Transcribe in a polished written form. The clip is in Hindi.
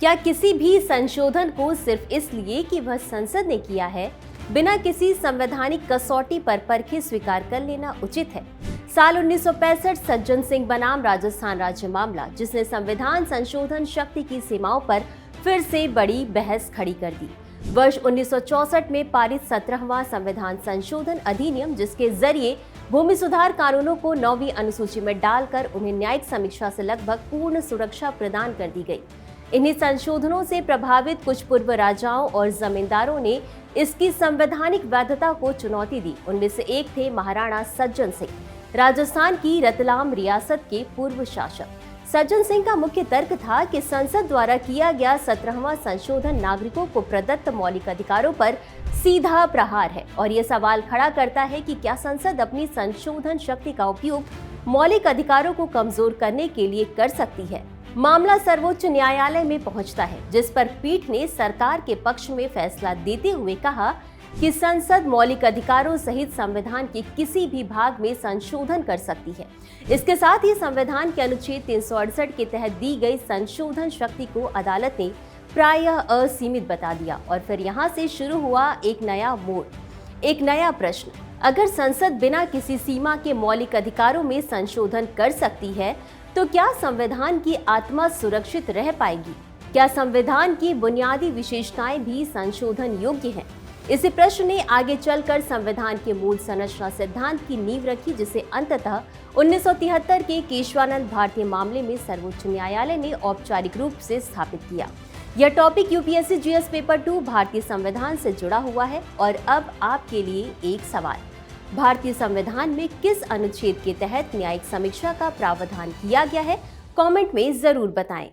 क्या किसी भी संशोधन को सिर्फ इसलिए कि वह संसद ने किया है, बिना किसी संवैधानिक कसौटी पर परखे स्वीकार कर लेना उचित है? साल 1965 सज्जन सिंह बनाम राजस्थान राज्य मामला, जिसने संविधान संशोधन शक्ति की सीमाओं पर फिर से बड़ी बहस खड़ी कर दी। वर्ष 1964 में पारित 17वां संविधान संशोधन अधिनियम, जिसके जरिए भूमि सुधार कानूनों को 9वीं अनुसूची में डालकर उन्हें न्यायिक समीक्षा से लगभग पूर्ण सुरक्षा प्रदान कर दी गई। इन्हीं संशोधनों से प्रभावित कुछ पूर्व राजाओं और जमींदारों ने इसकी संवैधानिक वैधता को चुनौती दी। उनमें से एक थे महाराणा सज्जन सिंह, राजस्थान की रतलाम रियासत के पूर्व शासक। सज्जन सिंह का मुख्य तर्क था कि संसद द्वारा किया गया 17वां संशोधन नागरिकों को प्रदत्त मौलिक अधिकारों पर सीधा प्रहार है और ये सवाल खड़ा करता है कि क्या संसद अपनी संशोधन शक्ति का उपयोग मौलिक अधिकारों को कमजोर करने के लिए कर सकती है। मामला सर्वोच्च न्यायालय में पहुंचता है, जिस पर पीठ ने सरकार के पक्ष में फैसला देते हुए कहा कि संसद मौलिक अधिकारों सहित संविधान के किसी भी भाग में संशोधन कर सकती है। इसके साथ ही संविधान के अनुच्छेद 368 के तहत दी गई संशोधन शक्ति को अदालत ने प्रायः असीमित बता दिया। और फिर यहाँ से शुरू हुआ एक नया मोड़, एक नया प्रश्न। अगर संसद बिना किसी सीमा के मौलिक अधिकारों में संशोधन कर सकती है, तो क्या संविधान की आत्मा सुरक्षित रह पाएगी? क्या संविधान की बुनियादी विशेषताएं भी संशोधन योग्य हैं? इसी प्रश्न ने आगे चलकर संविधान के मूल संरचना सिद्धांत की नींव रखी, जिसे अंततः 1973 के केशवानंद भारती मामले में सर्वोच्च न्यायालय ने औपचारिक रूप से स्थापित किया। यह टॉपिक यूपीएससी जीएस पेपर 2 भारतीय संविधान से जुड़ा हुआ है। और अब आपके लिए एक सवाल, भारतीय संविधान में किस अनुच्छेद के तहत न्यायिक समीक्षा का प्रावधान किया गया है? कमेंट में जरूर बताएं।